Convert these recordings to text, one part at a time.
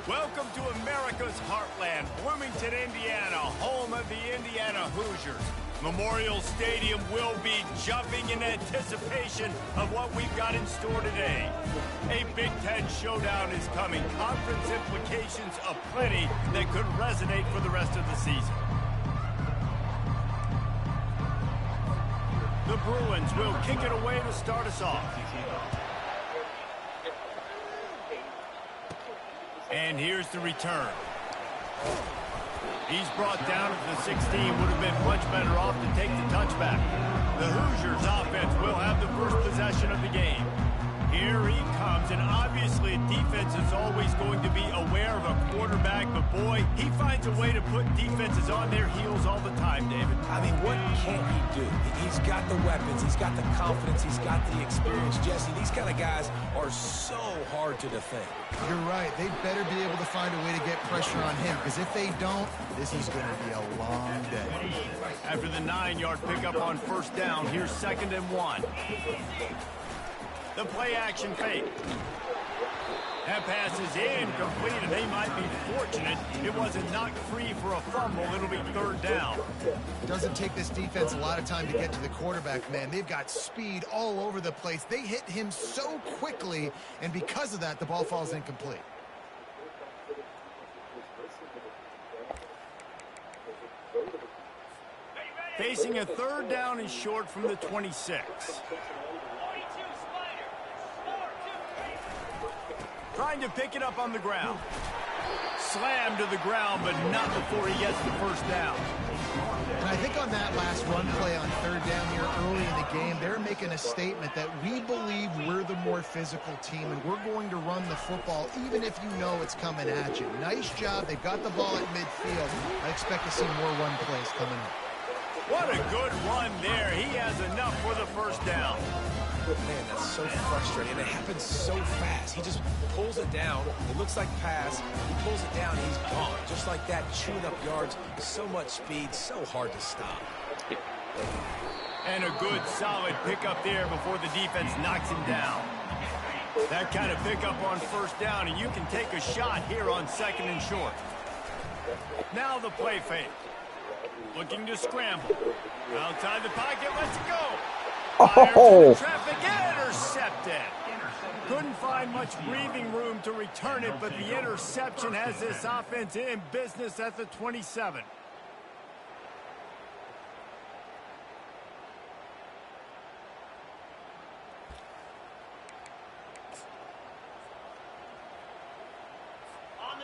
Welcome to America's heartland, Bloomington, Indiana, home of the Indiana Hoosiers. Memorial Stadium will be jumping in anticipation of what we've got in store today. A Big Ten showdown is coming. Conference implications aplenty that could resonate for the rest of the season. The Bruins will kick it away to start us off. And here's the return. He's brought down at the 16. Would have been much better off to take the touchback. The Hoosiers offense will have the first possession of the game. Here he comes, and obviously defense is always going to be aware of a quarterback, but boy, he finds a way to put defenses on their heels all the time, David. I mean, what can't he do? He's got the weapons, he's got the confidence, he's got the experience. Jesse, these kind of guys are so hard to defend. You're right. They better be able to find a way to get pressure on him, because if they don't, this is going to be a long day. After the 9-yard pickup on first down, here's 2nd and 1. The play-action fake. That pass is incomplete, and they might be fortunate it wasn't knocked free for a fumble. It'll be 3rd down. It doesn't take this defense a lot of time to get to the quarterback, man. They've got speed all over the place. They hit him so quickly, and because of that, the ball falls incomplete. Facing a 3rd down and short from the 26. Trying to pick it up on the ground. Slammed to the ground, but not before he gets the first down. And I think on that last run play on 3rd down here early in the game, they're making a statement that we believe we're the more physical team, and we're going to run the football even if you know it's coming at you. Nice job. They've got the ball at midfield. I expect to see more run plays coming up. What a good run there. He has enough for the first down. Man, that's so frustrating. And it happens so fast. He just pulls it down. It looks like pass. He pulls it down, and he's gone. Just like that, chewing up yards. So much speed, so hard to stop. And a good, solid pickup there before the defense knocks him down. That kind of pickup on first down, and you can take a shot here on 2nd and short. Now the play fake. Looking to scramble. Outside the pocket, lets it go. Oh! Traffic, intercepted. Couldn't find much breathing room to return it, but the interception has this offense in business at the 27.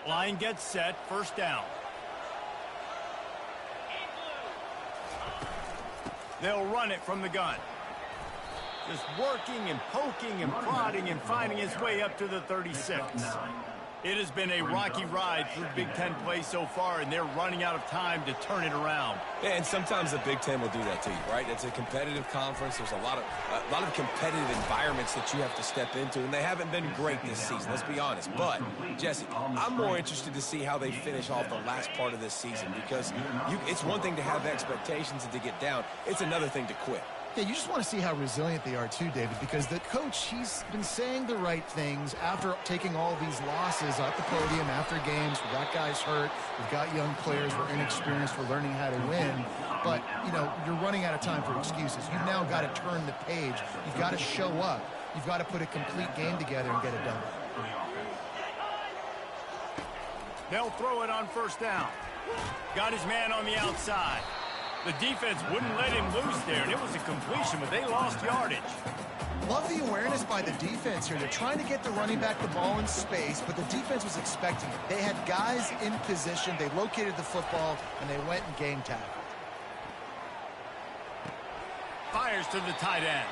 Line gets set, first down. They'll run it from the gun. Just working and poking and prodding and finding his way up to the 36. It has been a rocky ride through Big Ten play so far, and they're running out of time to turn it around. Yeah, and sometimes the Big Ten will do that to you, right? It's a competitive conference. There's a lot of competitive environments that you have to step into, and they haven't been great this season, let's be honest. But, Jesse, I'm more interested to see how they finish off the last part of this season, because it's one thing to have expectations and to get down. It's another thing to quit. Yeah, you just want to see how resilient they are too, David, because the coach, he's been saying the right things after taking all these losses at the podium after games. We've got guys hurt. We've got young players. We're inexperienced. We're learning how to win. But, you know, you're running out of time for excuses. You've now got to turn the page. You've got to show up. You've got to put a complete game together and get it done. They'll throw it on first down. Got his man on the outside. The defense wouldn't let him loose there, and it was a completion, but they lost yardage. Love the awareness by the defense here. They're trying to get the running back the ball in space, but the defense was expecting it. They had guys in position. They located the football, and they went and game tackled. Fires to the tight end.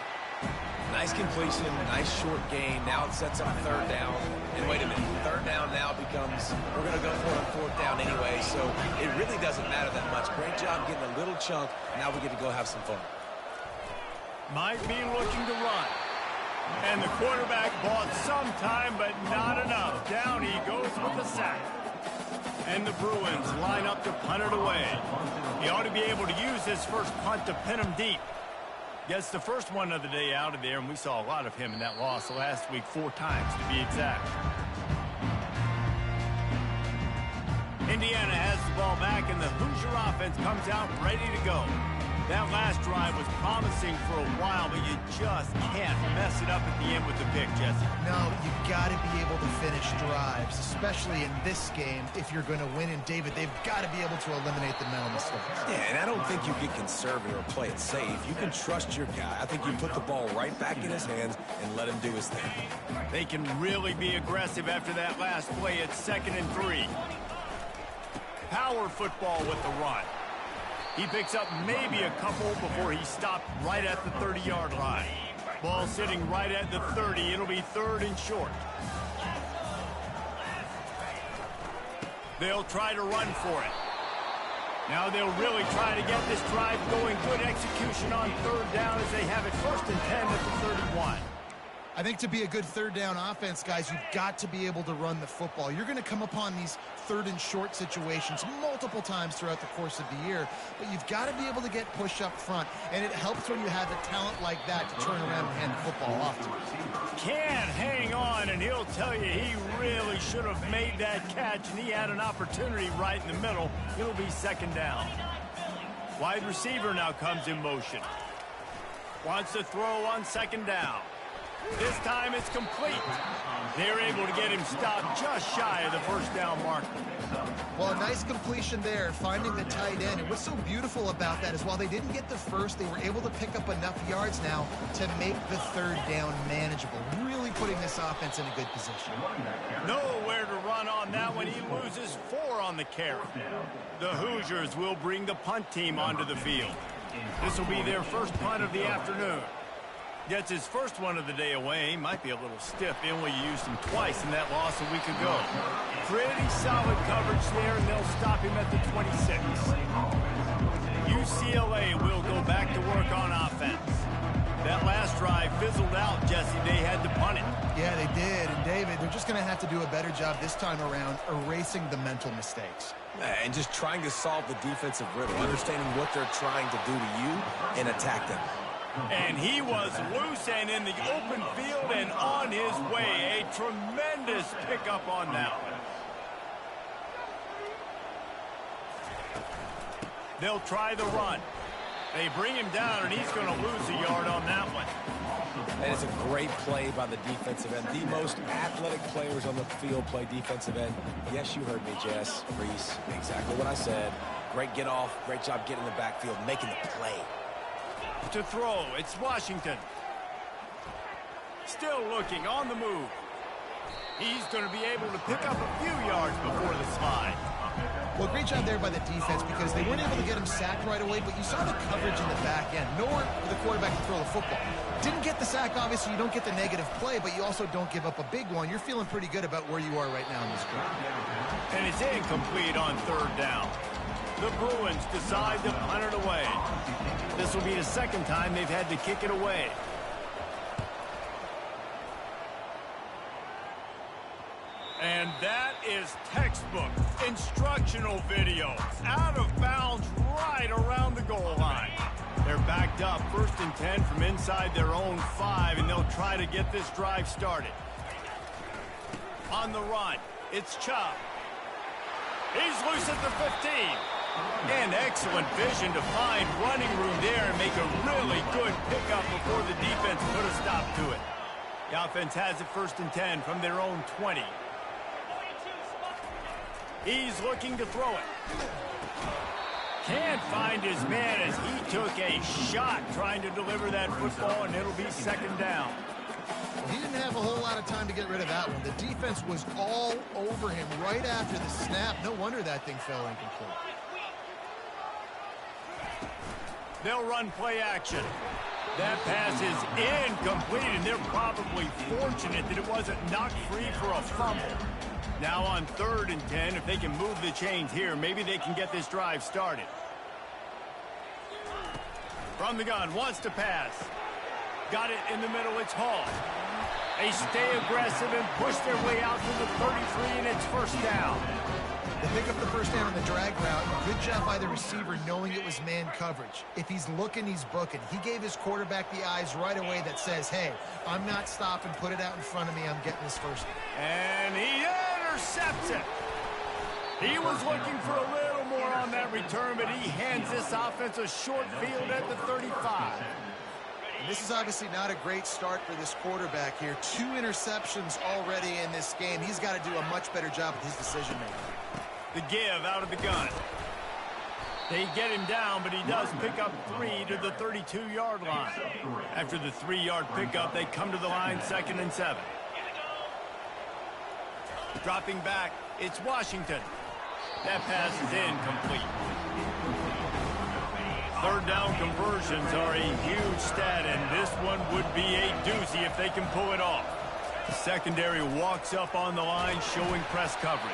Nice completion, nice short gain. Now it sets up 3rd down. And wait a minute, 3rd down now becomes, we're going to go for it on 4th down anyway, so it really doesn't matter that much. Great job getting a little chunk. Now we get to go have some fun. Might be looking to run. And the quarterback bought some time, but not enough. Down he goes with the sack. And the Bruins line up to punt it away. He ought to be able to use this first punt to pin him deep. Gets the first one of the day out of there, and we saw a lot of him in that loss last week, 4 times to be exact. Indiana has the ball back, and the Hoosier offense comes out ready to go. That last drive was promising for a while, but you just can't mess it up at the end with the pick, Jesse. No, you got to be able to finish drives, especially in this game. If you're going to win, and David, they've got to be able to eliminate the mental mistakes. Yeah, and I don't think you get conservative or play it safe. You can trust your guy. I think you put the ball right back in his hands and let him do his thing. They can really be aggressive after that last play at 2nd and 3. Power football with the run. He picks up maybe a couple before he stopped right at the 30-yard line. Ball sitting right at the 30. It'll be 3rd and short. They'll try to run for it. Now they'll really try to get this drive going. Good execution on 3rd down as they have it 1st and 10 at the 31. I think to be a good 3rd down offense, guys, you've got to be able to run the football. You're going to come upon these 3rd and short situations multiple times throughout the course of the year, but you've got to be able to get push up front, and it helps when you have a talent like that to turn around and hand the football off to. Can't hang on, and he'll tell you he really should have made that catch, and he had an opportunity right in the middle. It'll be 2nd down. Wide receiver now comes in motion. Wants to throw on 2nd down. This time it's complete. They're able to get him stopped just shy of the 1st down marker. Well, a nice completion there, finding the tight end. And what's so beautiful about that is while they didn't get the first, they were able to pick up enough yards now to make the 3rd down manageable. Really putting this offense in a good position. Nowhere to run on that one. He loses 4 on the carry. The Hoosiers will bring the punt team onto the field. This will be their first punt of the afternoon. Gets his first one of the day away. Might be a little stiff. They only used him twice in that loss a week ago. Pretty solid coverage there, and they'll stop him at the 26. UCLA will go back to work on offense. That last drive fizzled out, Jesse. They had to punt it. Yeah, they did. And, David, they're just going to have to do a better job this time around erasing the mental mistakes. And just trying to solve the defensive riddle, understanding what they're trying to do to you and attack them. And he was loose and in the open field and on his way. A tremendous pickup on that one. They'll try the run. They bring him down, and he's going to lose a yard on that one. And it's a great play by the defensive end. The most athletic players on the field play defensive end. Yes, you heard me, Jess, Reese. Exactly what I said. Great get off. Great job getting in the backfield, making the play. To throw, it's Washington. Still looking on the move. He's going to be able to pick up a few yards before the slide. Well, great job there by the defense because they weren't able to get him sacked right away, but you saw the coverage in the back end. Nowhere for the quarterback to throw the football. Didn't get the sack, obviously. You don't get the negative play, but you also don't give up a big one. You're feeling pretty good about where you are right now in this game. And it's incomplete on 3rd down. The Bruins decide to punt it away. This will be the 2nd time they've had to kick it away. And that is textbook instructional video. Out of bounds right around the goal line. They're backed up 1st and 10 from inside their own 5, and they'll try to get this drive started. On the run, it's Chubb. He's loose at the 15. And excellent vision to find running room there and make a really good pickup before the defense put a stop to it. The offense has it 1st and 10 from their own 20. He's looking to throw it. Can't find his man as he took a shot trying to deliver that football, and it'll be 2nd down. Well, he didn't have a whole lot of time to get rid of that one. The defense was all over him right after the snap. No wonder that thing fell incomplete. They'll run play action. That pass is incomplete, and they're probably fortunate that it wasn't knocked free for a fumble. Now on 3rd and 10, if they can move the chains here, maybe they can get this drive started. From the gun, wants to pass. Got it in the middle, it's Hall. They stay aggressive and push their way out to the 33, and it's 1st down. They pick up the 1st down on the drag route. Good job by the receiver knowing it was man coverage. If he's looking, he's booking. He gave his quarterback the eyes right away that says, hey, I'm not stopping. Put it out in front of me. I'm getting this 1st down. And he intercepts it. He was looking for a little more on that return, but he hands this offense a short field at the 35. And this is obviously not a great start for this quarterback here. 2 interceptions already in this game. He's got to do a much better job with his decision-making. The give out of the gun. They get him down, but he does pick up 3 to the 32-yard line. After the 3-yard pickup, they come to the line 2nd and 7. Dropping back, it's Washington. That pass is incomplete. 3rd down conversions are a huge stat, and this one would be a doozy if they can pull it off. The secondary walks up on the line, showing press coverage.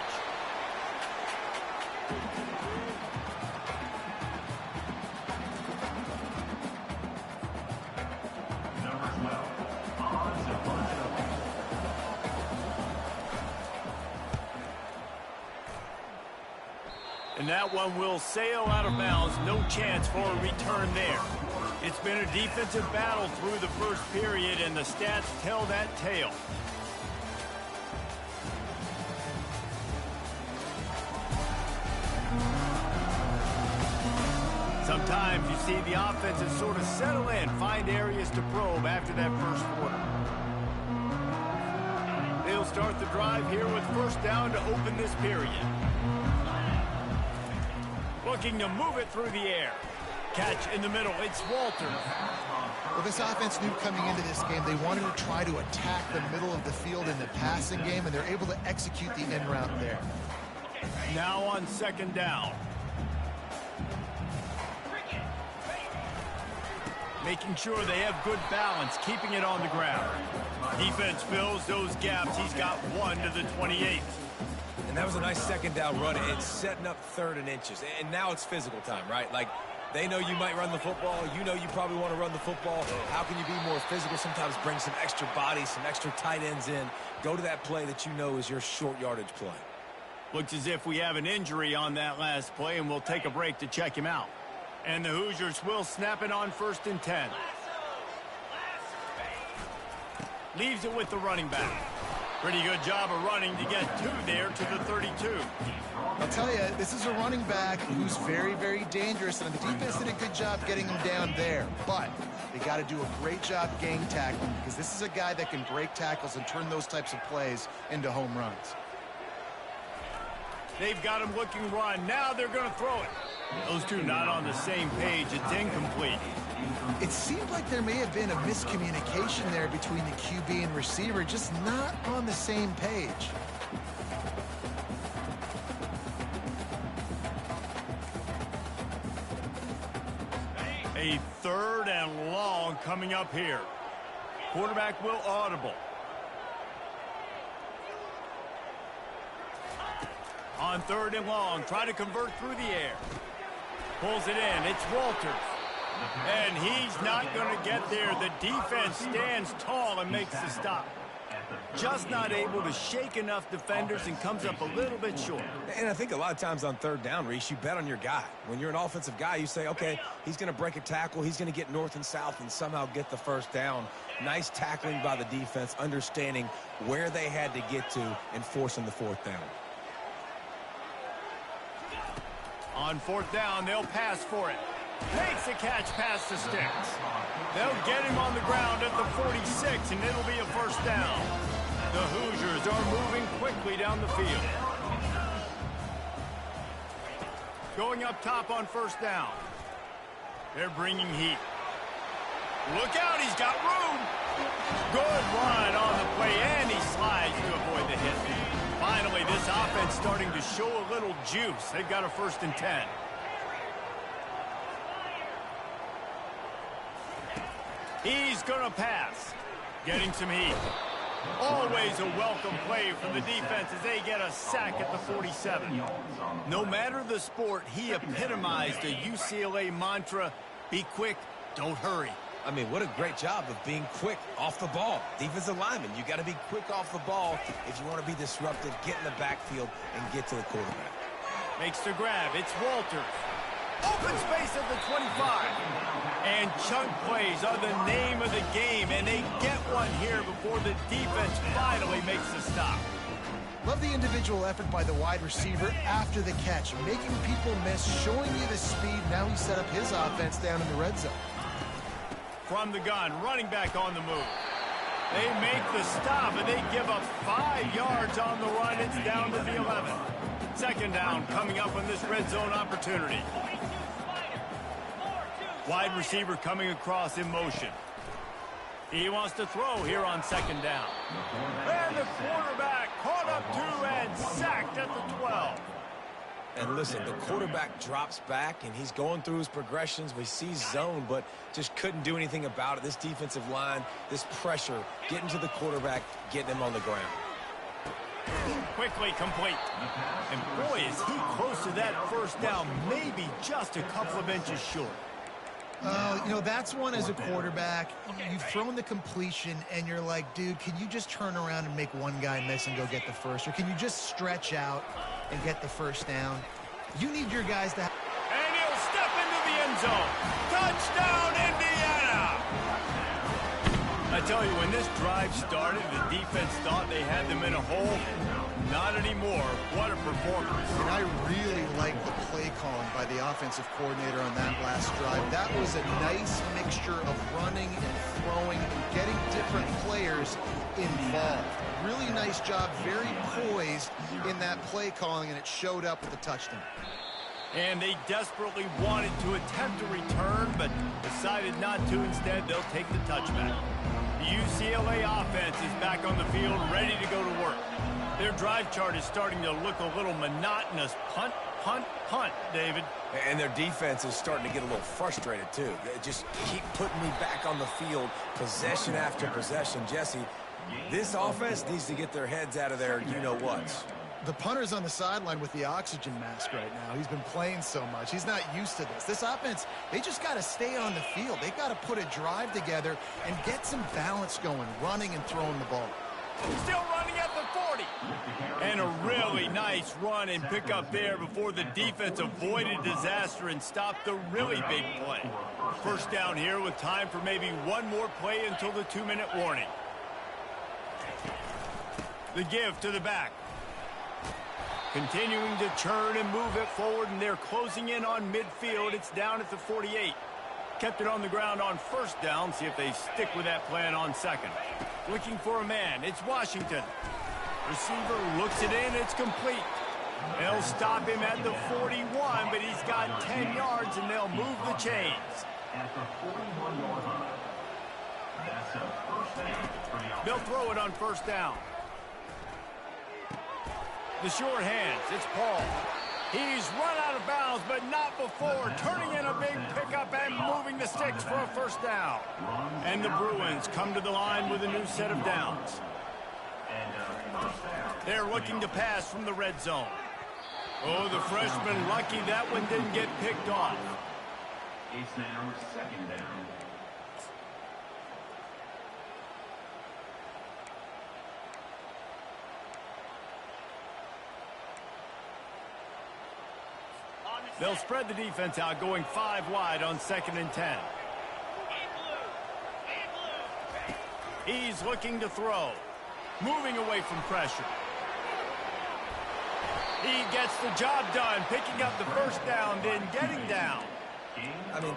And that one will sail out of bounds. No chance for a return there. It's been a defensive battle through the first period, and the stats tell that tale. Sometimes you see the offenses sort of settle in, find areas to probe after that first quarter. They'll start the drive here with 1st down to open this period. Looking to move it through the air. Catch in the middle. It's Walter. Well, this offense knew coming into this game they wanted to try to attack the middle of the field in the passing game, and they're able to execute the end route there. Now on 2nd down. Making sure they have good balance, keeping it on the ground. Defense fills those gaps. He's got 1 to the 28. And that was a nice 2nd down run. It's setting up 3rd and inches. And now it's physical time, right? Like, they know you might run the football. You know you probably want to run the football. How can you be more physical? Sometimes bring some extra bodies, some extra tight ends in. Go to that play that you know is your short yardage play. Looks as if we have an injury on that last play, and we'll take a break to check him out. And the Hoosiers will snap it on 1st and 10. Leaves it with the running back. Pretty good job of running to get 2 there to the 32. I'll tell you, this is a running back who's very, very dangerous, and the defense did a good job getting him down there. But they got to do a great job gang tackling, because this is a guy that can break tackles and turn those types of plays into home runs. They've got him looking run. Now they're going to throw it. Those two not on the same page. It's incomplete. It seemed like there may have been a miscommunication there between the QB and receiver, just not on the same page. A 3rd and long coming up here. Quarterback will audible. On 3rd and long, try to convert through the air. Pulls it in. It's Walters. And he's not going to get there. The defense stands tall and makes the stop. Just not able to shake enough defenders and comes up a little bit short. And I think a lot of times on 3rd down, Reese, you bet on your guy. When you're an offensive guy, you say, okay, he's going to break a tackle. He's going to get north and south and somehow get the 1st down. Nice tackling by the defense, understanding where they had to get to and forcing the 4th down. On 4th down, they'll pass for it. Makes the catch past the sticks. They'll get him on the ground at the 46, and it'll be a 1st down. The Hoosiers are moving quickly down the field. Going up top on 1st down. They're bringing heat. Look out, he's got room. Good run on the play, and he slides to avoid the hit. Finally, this offense starting to show a little juice. They've got a 1st and 10. He's going to pass. Getting some heat. Always a welcome play from the defense as they get a sack at the 47. No matter the sport, he epitomized a UCLA mantra, be quick, don't hurry. I mean, what a great job of being quick off the ball. Defensive lineman, you got to be quick off the ball if you want to be disruptive, get in the backfield, and get to the quarterback. Makes the grab. It's Walters. Open space at the 25. And chunk plays are the name of the game, and they get one here before the defense finally makes the stop. Love love the individual effort by the wide receiver after the catch, making people miss, showing you the speed. Now he set up his offense down in the red zone. From the gun, running back on the move. They make the stop, and they give up 5 yards on the run. It's down to the 11. Second down coming up on this red zone opportunity. Wide receiver coming across in motion. He wants to throw here on second down. And the quarterback caught up to and sacked at the 12. And listen, the quarterback drops back, and he's going through his progressions. We see zone, but just couldn't do anything about it. This defensive line, this pressure, getting to the quarterback, getting him on the ground. Quickly complete. And boy, is he close to that first down, maybe just a couple of inches short. You know, that's one as a quarterback. You've thrown the completion, and you're like, dude, can you just turn around and make one guy miss and go get the first? Or can you just stretch out and get the first down? You need your guys to... And he'll step into the end zone. Touchdown, Indiana! I tell you, when this drive started, the defense thought they had them in a hole. Not anymore. What a performance. And I really like the play calling by the offensive coordinator on that last drive. That was a nice mixture of running and throwing and getting different players involved. Really nice job, very poised in that play calling, and it showed up with the touchdown. And they desperately wanted to attempt a return, but decided not to. Instead, they'll take the touchback. The UCLA offense is back on the field, ready to go to work. Their drive chart is starting to look a little monotonous. Punt, punt, punt, David. And their defense is starting to get a little frustrated, too. They just keep putting me back on the field, possession after possession. Jesse, this offense needs to get their heads out of their you-know-whats. The punter's on the sideline with the oxygen mask right now. He's been playing so much. He's not used to this. This offense, they just got to stay on the field. They've got to put a drive together and get some balance going, running and throwing the ball. Still running at the 40. And a really nice run and pickup there before the defense avoided disaster and stopped the really big play. First down here with time for maybe one more play until the 2-minute warning. The give to the back. Continuing to churn and move it forward, and they're closing in on midfield. It's down at the 48. Kept it on the ground on first down. See if they stick with that plan on second. Looking for a man. It's Washington. Receiver looks it in. It's complete. They'll stop him at the 41, but he's got 10 yards, and they'll move the chains. They'll throw it on first down. The short hands. It's Paul. He's run out of bounds, but not before turning in a big pickup and moving the sticks for a first down. And the Bruins come to the line with a new set of downs. They're looking to pass from the red zone. Oh, the freshman lucky that one didn't get picked off. It's now second down. They'll spread the defense out, going 5 wide on 2nd and 10. He's looking to throw. Moving away from pressure. He gets the job done, picking up the first down, then getting down. I mean,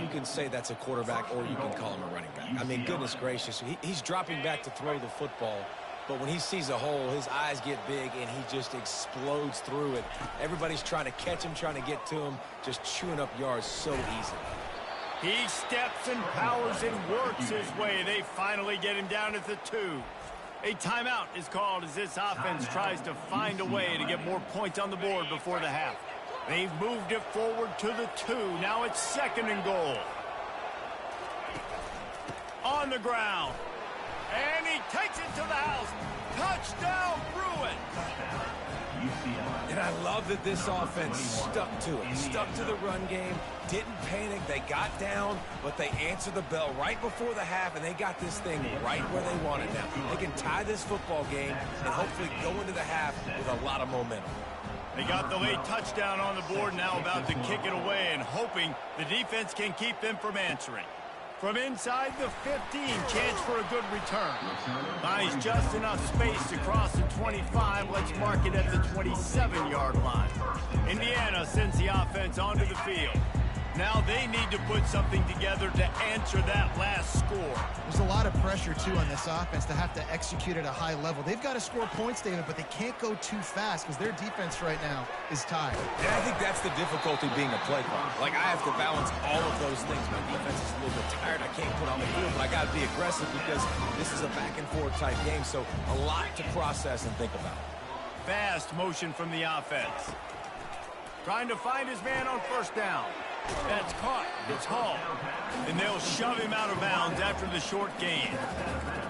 you can say that's a quarterback, or you can call him a running back. I mean, goodness gracious, he's dropping back to throw the football. But when he sees a hole, his eyes get big, and he just explodes through it. Everybody's trying to catch him, trying to get to him, just chewing up yards so easily. He steps and powers and works his way. They finally get him down at the 2. A timeout is called as this offense tries to find a way to get more points on the board before the half. They've moved it forward to the 2. Now it's 2nd and goal. On the ground. And he takes it to the house. Touchdown, Bruins. And I love that this offense stuck to it. Stuck to the run game. Didn't panic. They got down, but they answered the bell right before the half, and they got this thing right where they want it now. They can tie this football game and hopefully go into the half with a lot of momentum. They got the late touchdown on the board, now about to kick it away and hoping the defense can keep them from answering. From inside the 15, chance for a good return. Finds just enough space to cross the 25. Let's mark it at the 27-yard line. Indiana sends the offense onto the field. Now they need to put something together to answer that last score. There's a lot of pressure, too, on this offense to have to execute at a high level. They've got to score points, David, but they can't go too fast because their defense right now is tired. Yeah, I think that's the difficulty being a play caller. Like, I have to balance all of those things. My defense is a little bit tired. I can't put on the field, but I got to be aggressive because this is a back-and-forth type game, so a lot to process and think about. Fast motion from the offense. Trying to find his man on first down. That's caught. It's hauled. And they'll shove him out of bounds after the short gain.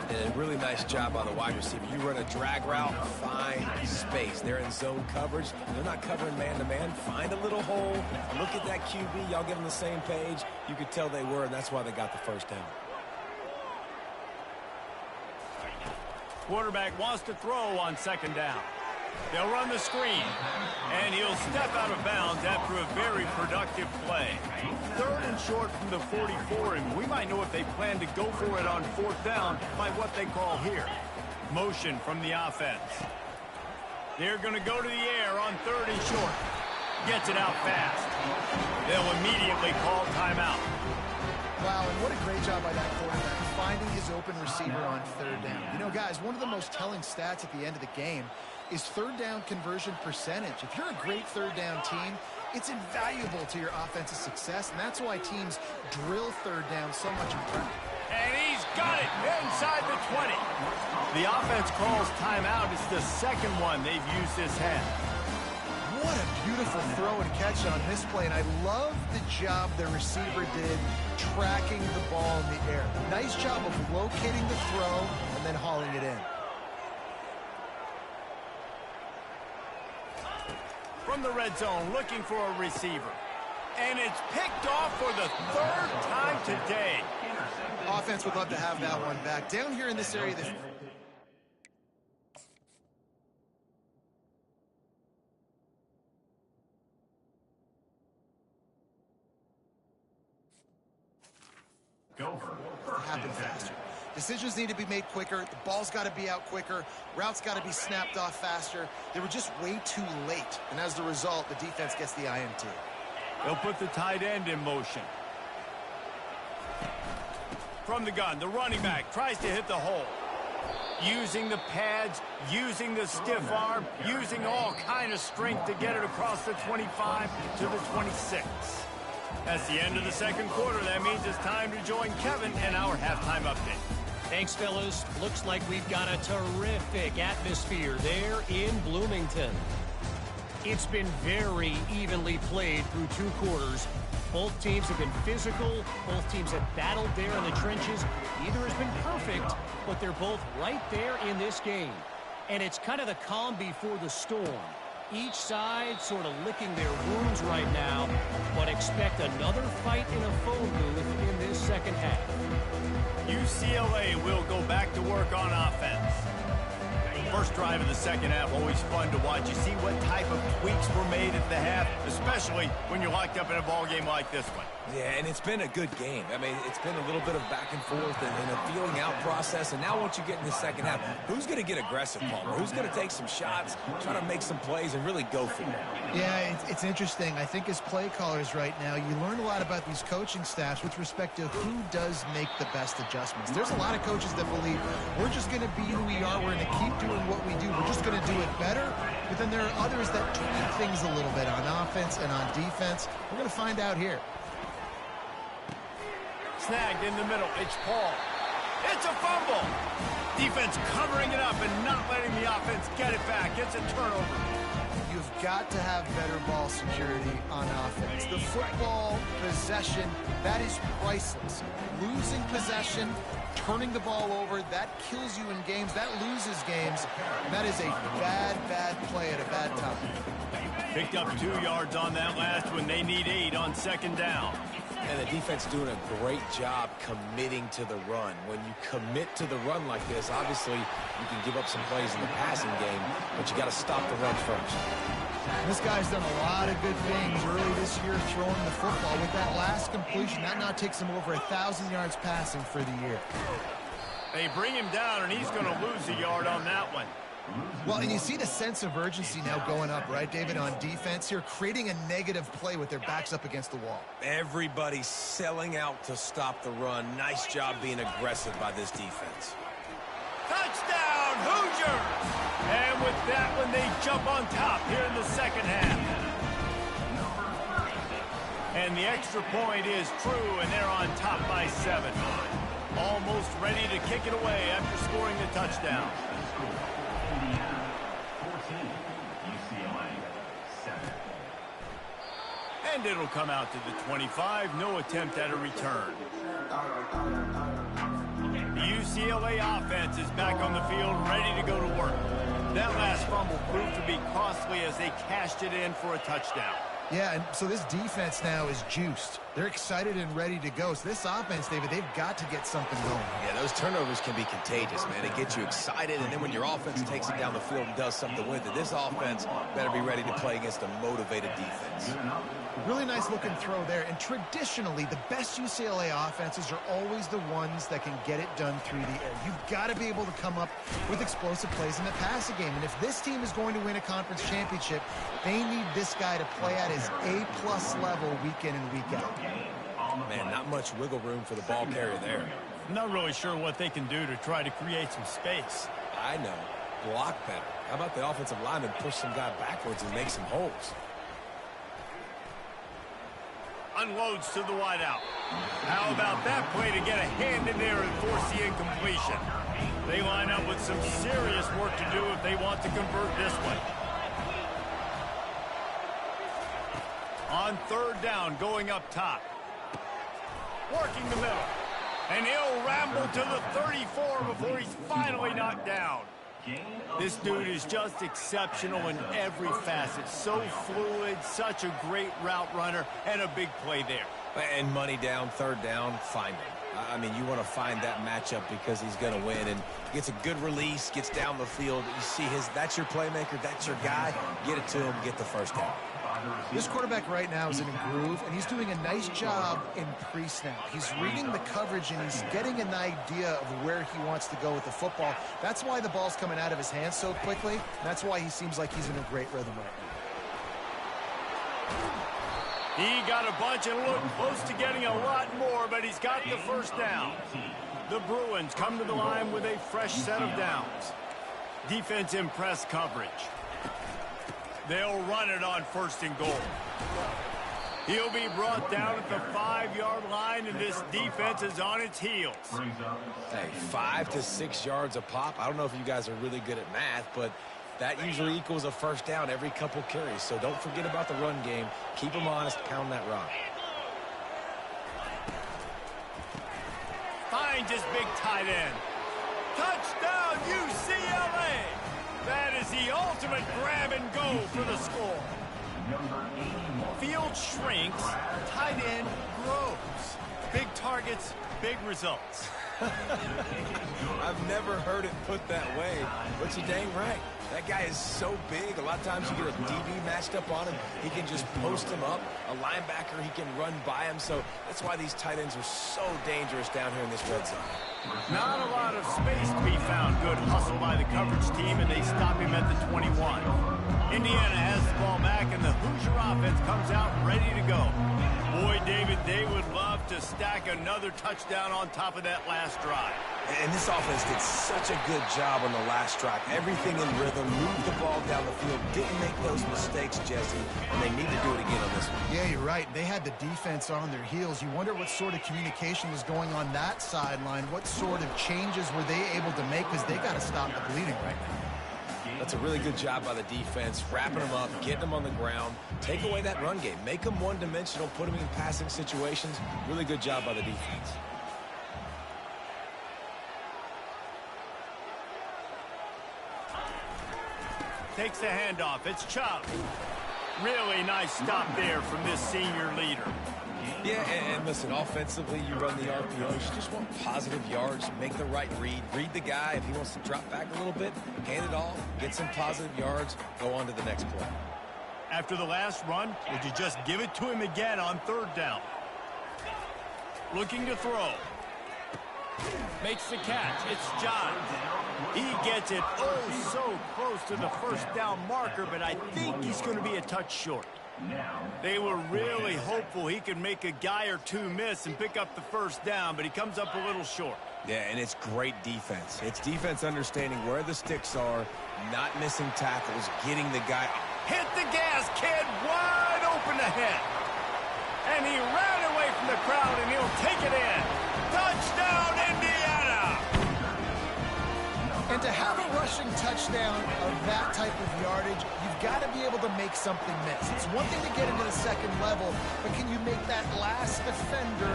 And a really nice job by the wide receiver. You run a drag route, find space. They're in zone coverage. They're not covering man-to-man. Find a little hole. Look at that QB. Y'all get on the same page. You could tell they were, and that's why they got the first down. Quarterback wants to throw on second down. They'll run the screen, and he'll step out of bounds after a very productive play. 3rd and short from the 44, and we might know if they plan to go for it on 4th down by what they call here. Motion from the offense. They're going to go to the air on 3rd and short. Gets it out fast. They'll immediately call timeout. Wow, and what a great job by that quarterback, finding his open receiver on 3rd down. You know, guys, one of the most telling stats at the end of the game is 3rd down conversion percentage. If you're a great 3rd down team, it's invaluable to your offensive success, and that's why teams drill 3rd down so much in practice. And he's got it inside the 20. The offense calls timeout. It's the second one they've used this half. What a beautiful throw and catch on this play, and I love the job the receiver did tracking the ball in the air. Nice job of locating the throw and then hauling it in. From the red zone, looking for a receiver. And it's picked off for the 3rd time today. Offense would love to have that one back. Down here in this area, happen faster. Decisions need to be made quicker. The ball's got to be out quicker. Routes got to be snapped off faster. They were just way too late. And as the result, the defense gets the INT. They'll put the tight end in motion. From the gun, the running back tries to hit the hole. Using the pads, using the stiff arm, using all kind of strength to get it across the 25 to the 26. That's the end of the second quarter. That means it's time to join Kevin in our halftime update. Thanks, fellas. Looks like we've got a terrific atmosphere there in Bloomington. It's been very evenly played through 2 quarters. Both teams have been physical. Both teams have battled there in the trenches. Neither has been perfect, but they're both right there in this game. And it's kind of the calm before the storm. Each side sort of licking their wounds right now, but expect another fight in a phone booth in this second half. UCLA will go back to work on offense. First drive of the second half, always fun to watch. You see what type of tweaks were made at the half, especially when you're locked up in a ball game like this one. Yeah, and it's been a good game. I mean, it's been a little bit of back and forth and a feeling out process. And now once you get in the second half, who's going to get aggressive, Palmer? Who's going to take some shots, try to make some plays, and really go for it? Yeah, it's interesting. I think as play callers right now, you learn a lot about these coaching staffs with respect to who does make the best adjustments. There's a lot of coaches that believe we're just going to be who we are. We're going to keep doing what we do. We're just going to do it better. But then there are others that tweak things a little bit on offense and on defense. We're going to find out here. Snagged in the middle. It's Paul. It's a fumble. Defense covering it up and not letting the offense get it back. It's a turnover. You've got to have better ball security on offense. The football possession, that is priceless. Losing possession, turning the ball over, that kills you in games. That loses games. And that is a bad, bad play at a bad time. Picked up 2 yards on that last one. They need 8 on second down. And the defense doing a great job committing to the run. When you commit to the run like this, obviously you can give up some plays in the passing game, but you got to stop the run first. This guy's done a lot of good things early this year throwing the football. With that last completion, that now takes him over 1,000 yards passing for the year. They bring him down, and he's going to lose a yard on that one. Well, and you see the sense of urgency now going up, right, David, on defense here, creating a negative play with their backs up against the wall. Everybody's selling out to stop the run. Nice job being aggressive by this defense. Touchdown, Hoosiers! And with that one, they jump on top here in the second half. And the extra point is true, and they're on top by 7. Almost ready to kick it away after scoring the touchdown. And it'll come out to the 25. No attempt at a return. The UCLA offense is back on the field, ready to go to work. That last fumble proved to be costly as they cashed it in for a touchdown. Yeah, and so this defense now is juiced. They're excited and ready to go. So this offense, David, they've got to get something going. Yeah, those turnovers can be contagious, man. It gets you excited, and then when your offense takes it down the field and does something with it, this offense better be ready to play against a motivated defense. Really nice looking throw there. And traditionally, the best UCLA offenses are always the ones that can get it done through the air. You've got to be able to come up with explosive plays in the passing game. And if this team is going to win a conference championship, they need this guy to play at his A+ level week in and week out. Man, not much wiggle room for the ball carrier there. I'm not really sure what they can do to try to create some space. I know. Block better. How about the offensive lineman push some guy backwards and make some holes? Unloads to the wideout. How about that play to get a hand in there and force the incompletion? They line up with some serious work to do if they want to convert this one. On third down, going up top. Working the middle. And he'll ramble to the 34 before he's finally knocked down. This dude is just exceptional in every facet. So fluid, such a great route runner, and a big play there. And money down, third down, find him. I mean, you want to find that matchup because he's going to win. And gets a good release, gets down the field. You see that's your playmaker, that's your guy. Get it to him, get the first down. This quarterback right now is in a groove, and he's doing a nice job in pre-snap. He's reading the coverage, and he's getting an idea of where he wants to go with the football. That's why the ball's coming out of his hands so quickly. That's why he seems like he's in a great rhythm right now. He got a bunch and looked close to getting a lot more, but he's got the first down. The Bruins come to the line with a fresh set of downs. Defense in press coverage. They'll run it on first and goal. He'll be brought down at the 5-yard line, and this defense is on its heels. Hey, 5 to 6 yards a pop. I don't know if you guys are really good at math, but that usually equals a first down every couple carries. So don't forget about the run game. Keep them honest, pound that rock. Finds his big tight end. Touchdown, UCLA! That is the ultimate grab and go for the score. Field shrinks, tight end grows. Big targets, big results. I've never heard it put that way, but you're dang right. That guy is so big. A lot of times you get a DB matched up on him. He can just post him up. A linebacker, he can run by him. So that's why these tight ends are so dangerous down here in this red zone. Not a lot of space to be found. Good hustle by the coverage team, and they stop him at the 21. Indiana has the ball back, and the Hoosier offense comes out ready to go. Boy, David, they would love to stack another touchdown on top of that last drive. And this offense did such a good job on the last drive. Everything in rhythm, moved the ball down the field, didn't make those mistakes, Jesse, and they need to do it again on this one. Yeah, you're right. They had the defense on their heels. You wonder what sort of communication was going on that sideline. What sort of changes were they able to make, because they got to stop the bleeding right now. That's a really good job by the defense, wrapping them up, getting them on the ground, take away that run game, make them one-dimensional, put them in passing situations. Really good job by the defense. Takes the handoff. It's Chubb. Really nice stop there from this senior leader. Yeah, and listen, offensively, you run the RPOs. You just want positive yards, make the right read. Read the guy. If he wants to drop back a little bit, hand it off, get some positive yards, go on to the next play. After the last run, would you just give it to him again on 3rd down? Looking to throw. Makes the catch. It's Johns. He gets it oh so close to the 1st down marker, but I think he's going to be a touch short. They were really hopeful he could make a guy or two miss and pick up the 1st down, but he comes up a little short. Yeah, and it's great defense. It's defense understanding where the sticks are, not missing tackles, getting the guy. Hit the gas, kid, wide open ahead. And he ran away from the crowd, and he'll take it in. Touchdown, Indiana! And to have a rushing touchdown of that type of yardage, you've got to be able to make something miss. It's one thing to get into the 2nd level, but can you make that last defender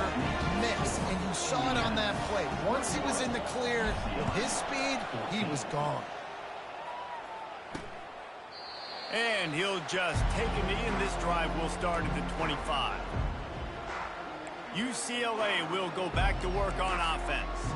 miss? And you saw it on that play. Once he was in the clear with his speed, he was gone. And he'll just take a knee, and this drive will start at the 25. UCLA will go back to work on offense.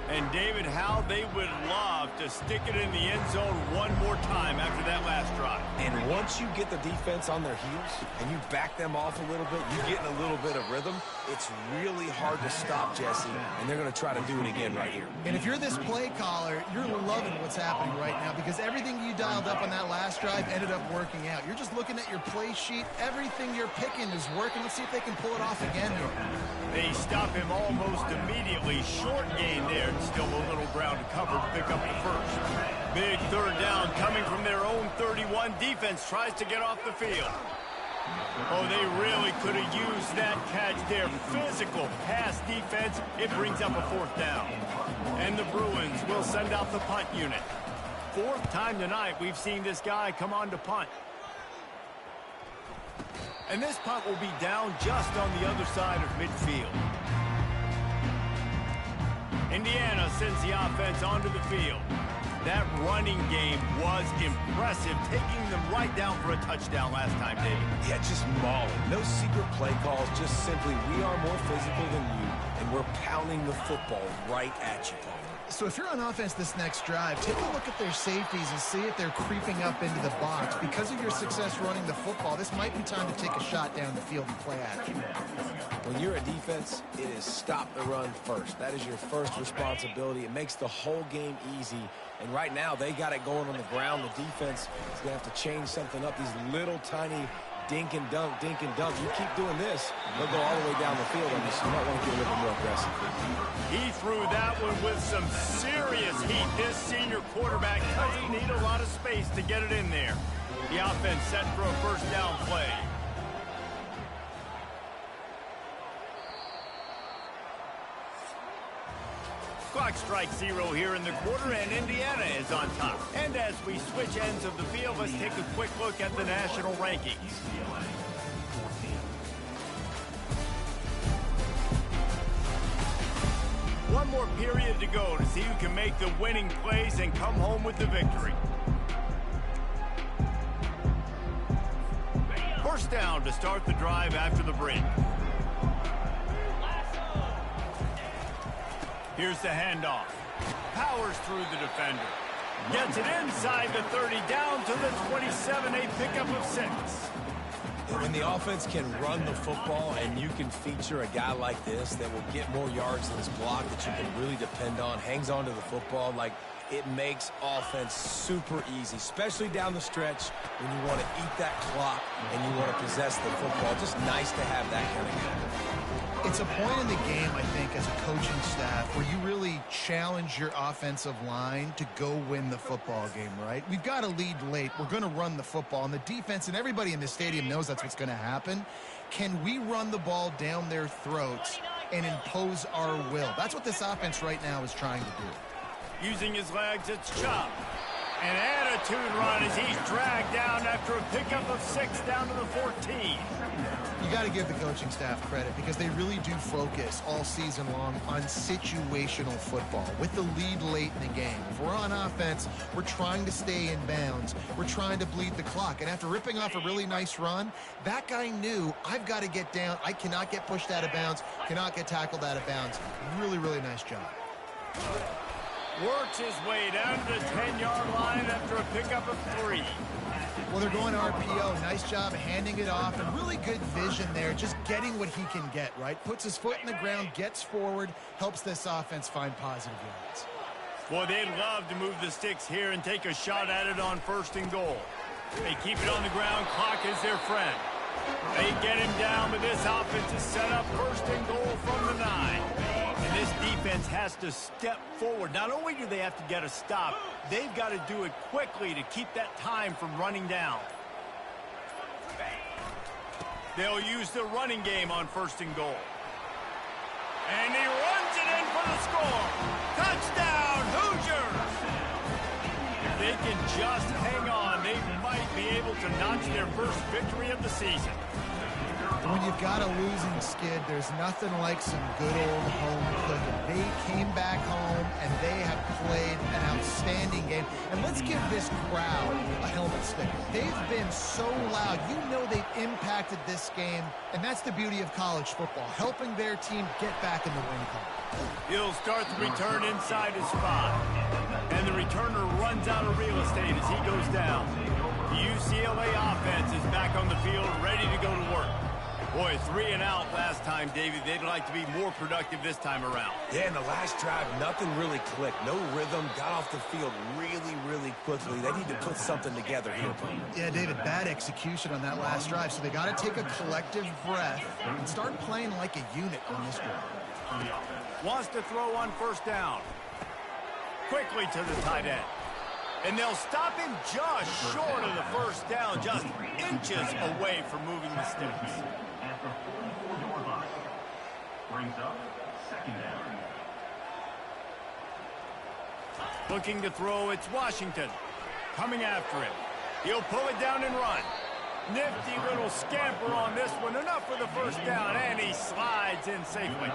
And, David, how they would love to stick it in the end zone one more time after that last drive. And once you get the defense on their heels and you back them off a little bit, you get in a little bit of rhythm, it's really hard to stop, Jesse, and they're going to try to do it again right here. And if you're this play caller, you're loving what's happening right now because everything you dialed up on that last drive ended up working out. You're just looking at your play sheet. Everything you're picking is working. Let's see if they can pull it off again here. They stop him almost immediately. Short gain there. Still a little ground to cover to pick up the 1st. Big 3rd down coming from their own 31. Defense tries to get off the field. Oh, they really could have used that catch there. Physical pass defense. It brings up a 4th down. And the Bruins will send out the punt unit. 4th time tonight we've seen this guy come on to punt. And this punt will be down just on the other side of midfield. Indiana sends the offense onto the field. That running game was impressive, taking them right down for a touchdown last time, Dave. Yeah, just mauling. No secret play calls, just simply we are more physical than you, and we're pounding the football right at you. So if you're on offense this next drive, take a look at their safeties and see if they're creeping up into the box. Because of your success running the football, this might be time to take a shot down the field and play action. When you're a defense, it is stop the run first. That is your first responsibility. It makes the whole game easy. And right now, they got it going on the ground. The defense is going to have to change something up. These little tiny dink and dunk, dink and dunk. You keep doing this, they'll go all the way down the field on this. You might want to get a little more aggressive. He threw that one with some serious heat. This senior quarterback doesn't need a lot of space to get it in there. The offense set for a 1st down play. Clock strikes 0 here in the quarter, and Indiana is on top. And as we switch ends of the field, let's take a quick look at the national rankings. One more period to go to see who can make the winning plays and come home with the victory. 1st down to start the drive after the break. Here's the handoff. Powers through the defender. Gets it inside the 30, down to the 27, a pickup of 6. When the offense can run the football and you can feature a guy like this that will get more yards than his block that you can really depend on, hangs on to the football, like it makes offense super easy, especially down the stretch when you want to eat that clock and you want to possess the football. Just nice to have that kind of guy. It's a point in the game, I think, as a coaching staff where you really challenge your offensive line to go win the football game, right? We've got to lead late. We're going to run the football, and the defense and everybody in the stadium knows that's what's going to happen. Can we run the ball down their throats and impose our will? That's what this offense right now is trying to do. Using his legs, it's Chop. An attitude run as he's dragged down after a pickup of 6 down to the 14. You got to give the coaching staff credit because they really do focus all season long on situational football with the lead late in the game. If we're on offense, we're trying to stay in bounds. We're trying to bleed the clock. And after ripping off a really nice run, that guy knew, I've got to get down. I cannot get pushed out of bounds, cannot get tackled out of bounds. Really, really nice job. Works his way down to the 10-yard line after a pickup of 3. Well, they're going RPO. Nice job handing it off, and really good vision there, just getting what he can get, right? Puts his foot in the ground, gets forward, helps this offense find positive yards. Boy, they'd love to move the sticks here and take a shot at it on 1st and goal. They keep it on the ground. Clock is their friend. They get him down, but this offense is set up 1st and goal from the 9. And this defense has to step forward. Not only do they have to get a stop, they've got to do it quickly to keep that time from running down. They'll use the running game on 1st and goal. And he runs it in for the score. Touchdown, Hoosiers! If they can just hang on, they might be able to notch their first victory of the season. When you've got a losing skid, there's nothing like some good old home cooking. They came back home, and they have played an outstanding game. And let's give this crowd a helmet stick. They've been so loud. You know they've impacted this game, and that's the beauty of college football, helping their team get back in the win column. He'll start the return inside his 5. And the returner runs out of real estate as he goes down. The UCLA offense is back on the field, ready to go to work. Boy, 3 and out last time, David. They'd like to be more productive this time around. Yeah, in the last drive, nothing really clicked. No rhythm. Got off the field really quickly. They need to put something together here. Yeah, David, bad execution on that last drive. So they got to take a collective breath and start playing like a unit on this drive. Wants to throw on 1st down. Quickly to the tight end. And they'll stop him just short of the 1st down, just inches away from moving the sticks. Brings up 2nd down. Looking to throw, it's Washington. Coming after him. He'll pull it down and run. Nifty little scamper on this one. Enough for the 1st down, and he slides in safely.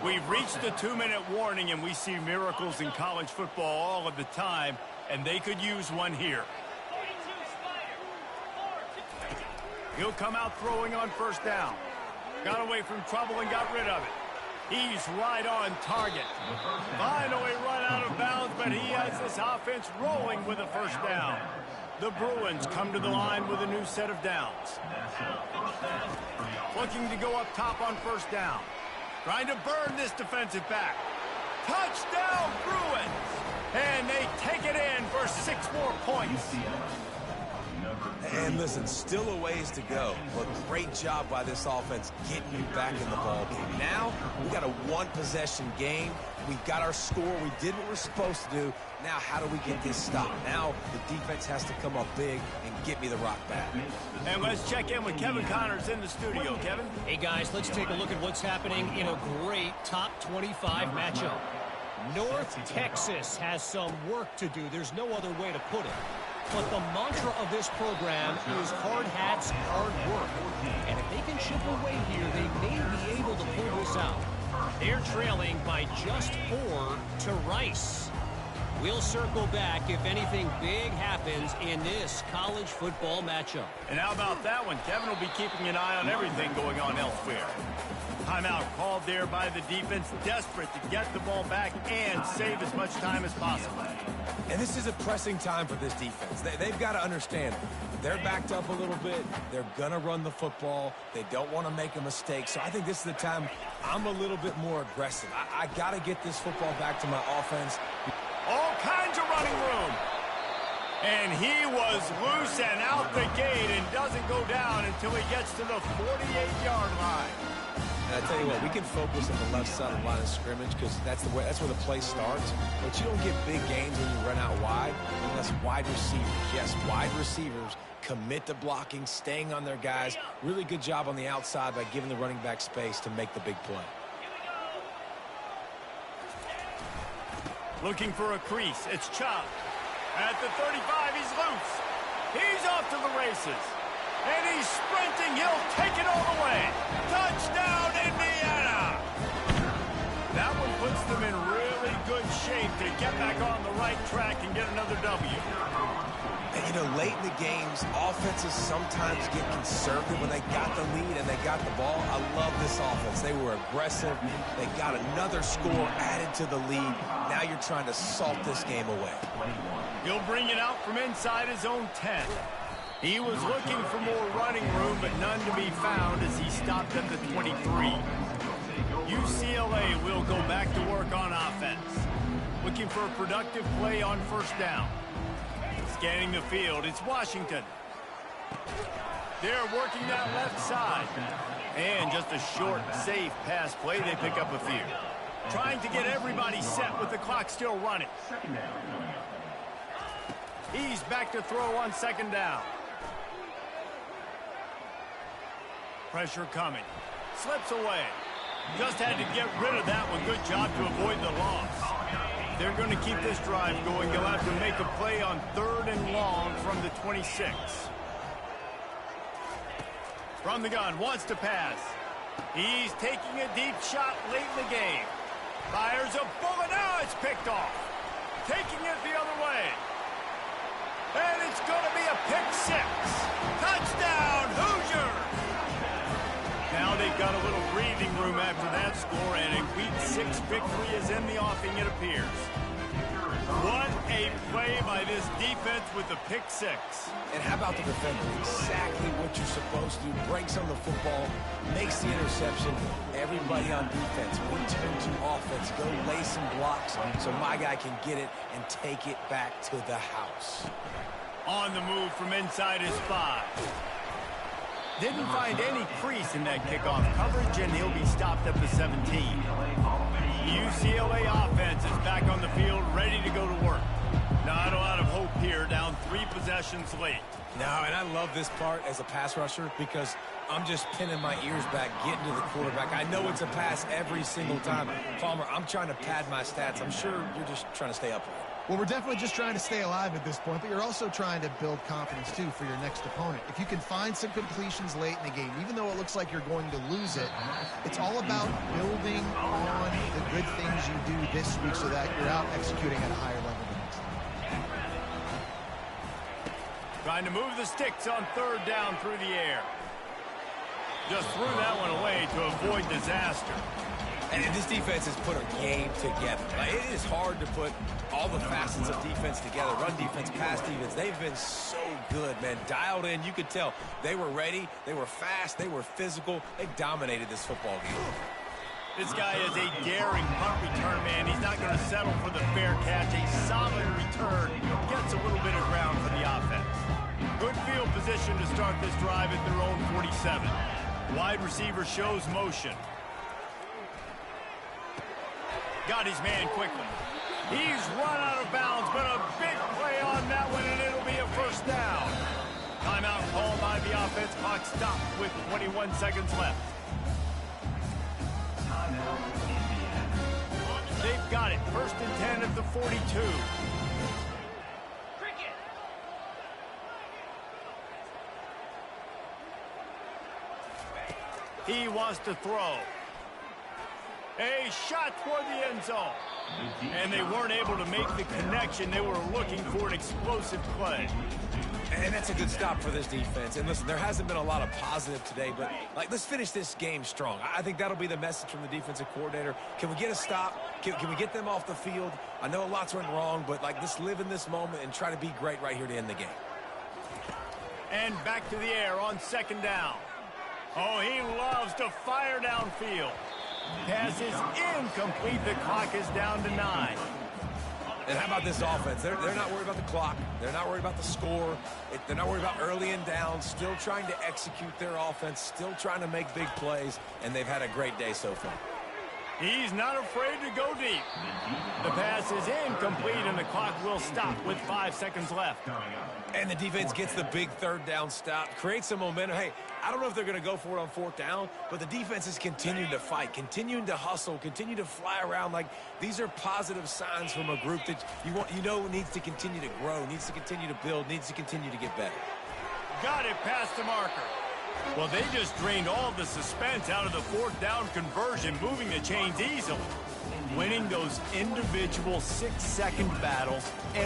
We've reached the 2-minute warning, and we see miracles in college football all of the time, and they could use one here. He'll come out throwing on 1st down. Got away from trouble and got rid of it. He's right on target. Finally run out of bounds, but he has this offense rolling with a 1st down. The Bruins come to the line with a new set of downs. Looking to go up top on 1st down. Trying to burn this defensive back. Touchdown, Bruins! And they take it in for 6 more points. And listen, still a ways to go, but great job by this offense getting you back in the ball game. Now, we got a 1-possession game. We got our score. We did what we're supposed to do. Now, how do we get this stopped? Now, the defense has to come up big and get me the rock back. And let's check in with Kevin Connors in the studio. Kevin? Hey, guys, let's take a look at what's happening in a great top 25 matchup. North Texas has some work to do. There's no other way to put it. But the mantra of this program is hard hats, hard work. And if they can chip away here, they may be able to pull this out. They're trailing by just 4 to Rice. We'll circle back if anything big happens in this college football matchup. And how about that one? Kevin will be keeping an eye on everything going on elsewhere. Timeout called there by the defense, desperate to get the ball back and save as much time as possible. And this is a pressing time for this defense. They've got to understand, they're backed up a little bit. They're going to run the football. They don't want to make a mistake. So I think this is the time I'm a little bit more aggressive. I got to get this football back to my offense. All kinds of running room. And he was loose and out the gate and doesn't go down until he gets to the 48-yard line. And I tell you what, we can focus on the left side of the line of scrimmage because that's where the play starts. But you don't get big gains when you run out wide unless wide receivers, yes, wide receivers commit to blocking, staying on their guys. Really good job on the outside by giving the running back space to make the big play. Looking for a crease. It's Chubb. At the 35, he's loose. He's off to the races. And he's sprinting. He'll take it all the way. Touchdown, Indiana! That one puts them in really good shape to get back on the right track and get another W. And, you know, late in the games, offenses sometimes get conservative when they got the lead and they got the ball. I love this offense. They were aggressive. They got another score added to the lead. Now you're trying to salt this game away. He'll bring it out from inside his own 10. He was looking for more running room, but none to be found as he stopped at the 23. UCLA will go back to work on offense. Looking for a productive play on first down. Scanning the field, it's Washington. They're working that left side. And just a short, safe pass play. They pick up a few. Trying to get everybody set with the clock still running. He's back to throw on second down. Pressure coming. Slips away. Just had to get rid of that one. Good job to avoid the loss. They're going to keep this drive going. They'll have to make a play on 3rd and long from the 26. From the gun, wants to pass. He's taking a deep shot late in the game. Fires a bullet. Now it's picked off. Taking it the other way. And it's going to be a pick 6. Touchdown, Hoosiers! Now they've got a little breathing room after that score, and a Week 6 victory is in the offing, it appears. What a play by this defense with the pick 6. And how about the defender? Exactly what you're supposed to. Breaks on the football, makes the interception. Everybody on defense, return to offense. Go lay some blocks so my guy can get it and take it back to the house. On the move from inside his 5. Didn't find any crease in that kickoff coverage, and he'll be stopped at the 17. UCLA offense is back on the field, ready to go to work. Not a lot of hope here, down 3 possessions late. No, and I love this part as a pass rusher because I'm just pinning my ears back, getting to the quarterback. I know it's a pass every single time. Palmer, I'm trying to pad my stats. I'm sure you're just trying to stay upright. Well, we're definitely just trying to stay alive at this point, but you're also trying to build confidence, too, for your next opponent. If you can find some completions late in the game, even though it looks like you're going to lose it, it's all about building on the good things you do this week so that you're out executing at a higher level the next time. Trying to move the sticks on 3rd down through the air. Just threw that one away to avoid disaster. And this defense has put a game together. Like, it is hard to put all the facets of defense together. Run defense, pass defense. They've been so good, man. Dialed in. You could tell they were ready. They were fast. They were physical. They dominated this football game. This guy is a daring punt return man. He's not going to settle for the fair catch. A solid return. Gets a little bit of ground for the offense. Good field position to start this drive at their own 47. Wide receiver shows motion. Got his man quickly. He's run out of bounds, but a big play on that one, and it'll be a first down. Timeout called by the offense. Clock stopped with 21 seconds left. They've got it. 1st and 10 at the 42. He wants to throw. A shot toward the end zone. And they weren't able to make the connection. They were looking for an explosive play. And that's a good stop for this defense. And listen, there hasn't been a lot of positive today, but let's finish this game strong. I think that'll be the message from the defensive coordinator. Can we get a stop? Can we get them off the field? I know lots went wrong, but let's live in this moment and try to be great right here to end the game. And back to the air on 2nd down. Oh, he loves to fire downfield. Pass is incomplete. The clock is down to 9. And how about this offense? They're not worried about the clock. They're not worried about the score. They're not worried about early and down. Still trying to execute their offense. Still trying to make big plays. And they've had a great day so far. He's not afraid to go deep. The pass is incomplete, and the clock will stop with 5 seconds left. And the defense gets the big 3rd down stop. Creates some momentum. Hey, I don't know if they're going to go for it on 4th down, but the defense is continuing to fight, continuing to hustle, continue to fly around. These are positive signs from a group that you know needs to continue to grow, needs to continue to build, needs to continue to get better. Got it past the marker. Well, they just drained all the suspense out of the 4th down conversion, moving the chains easily, winning those individual 6-second battles.